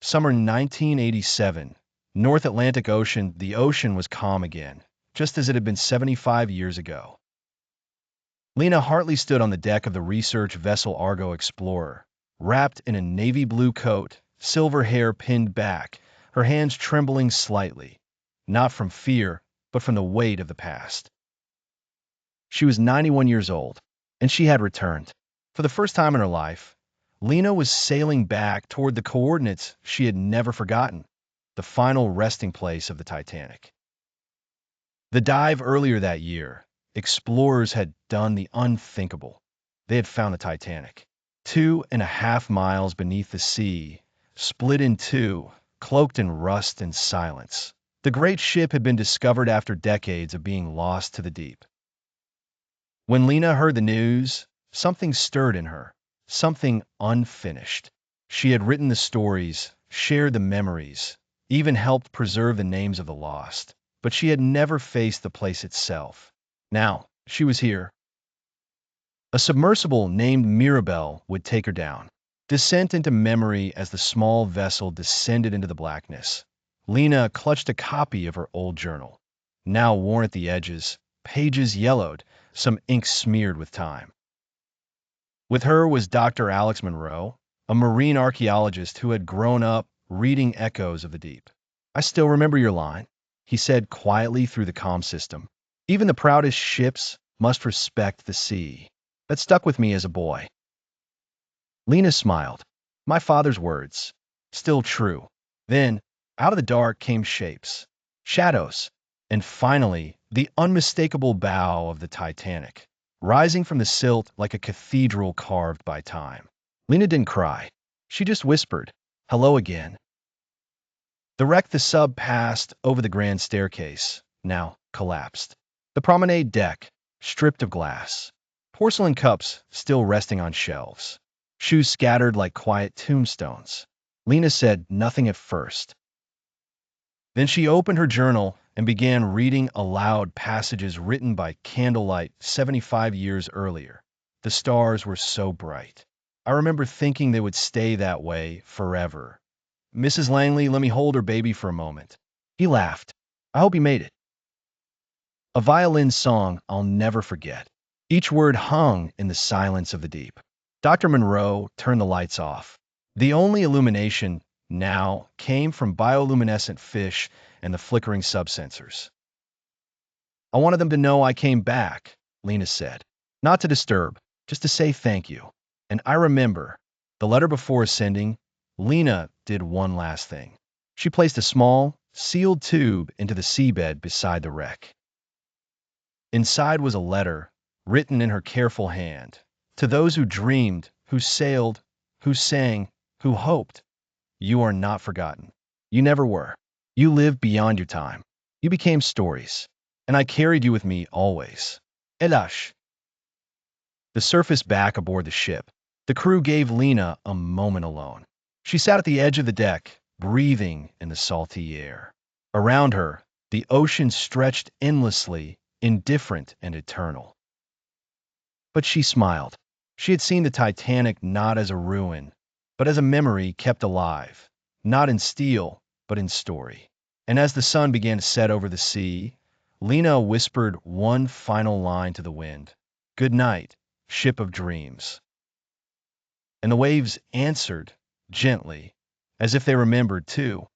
Summer 1987. North Atlantic Ocean. The ocean was calm again, just as it had been 75 years ago. Lena Hartley stood on the deck of the research vessel Argo Explorer, wrapped in a navy blue coat, silver hair pinned back, her hands trembling slightly, not from fear, but from the weight of the past. She was 91 years old, and she had returned. For the first time in her life, Lena was sailing back toward the coordinates she had never forgotten, the final resting place of the Titanic. The dive earlier that year, explorers had done the unthinkable. They had found the Titanic, 2.5 miles beneath the sea, split in two, cloaked in rust and silence. The great ship had been discovered after decades of being lost to the deep. When Lena heard the news, something stirred in her, something unfinished. She had written the stories, shared the memories, even helped preserve the names of the lost, but she had never faced the place itself. Now, she was here. A submersible named Mirabelle would take her down. Descent into memory as the small vessel descended into the blackness. Lena clutched a copy of her old journal, now worn at the edges, pages yellowed, some ink smeared with time. With her was Dr. Alex Monroe, a marine archaeologist who had grown up reading echoes of the deep. "I still remember your line," he said quietly through the comm system. "Even the proudest ships must respect the sea." That stuck with me as a boy. Lena smiled. My father's words. Still true. Then, out of the dark came shapes, shadows, and finally, the unmistakable bow of the Titanic, rising from the silt like a cathedral carved by time. Lena didn't cry. She just whispered, "Hello again." The sub passed over the grand staircase, now collapsed. The promenade deck, stripped of glass. Porcelain cups still resting on shelves. Shoes scattered like quiet tombstones. Lena said nothing at first. Then she opened her journal and began reading aloud passages written by candlelight 75 years earlier. The stars were so bright. I remember thinking they would stay that way forever. "Mrs. Langley, let me hold her baby for a moment." He laughed. "I hope he made it." A violin song I'll never forget. Each word hung in the silence of the deep. Dr. Monroe turned the lights off. The only illumination now came from bioluminescent fish and the flickering subsensors. "I wanted them to know I came back," Lena said. "Not to disturb, just to say thank you." And I remember, the letter before sending, Lena did one last thing. She placed a small, sealed tube into the seabed beside the wreck. Inside was a letter, written in her careful hand, to those who dreamed, who sailed, who sang, who hoped. You are not forgotten. You never were. You lived beyond your time. You became stories, and I carried you with me always. Elash. The surface back aboard the ship. The crew gave Lena a moment alone. She sat at the edge of the deck, breathing in the salty air. Around her, the ocean stretched endlessly, indifferent and eternal. But she smiled. She had seen the Titanic not as a ruin, but as a memory kept alive, not in steel, but in story. And as the sun began to set over the sea, Lena whispered one final line to the wind. "Good night, ship of dreams." And the waves answered, gently, as if they remembered too.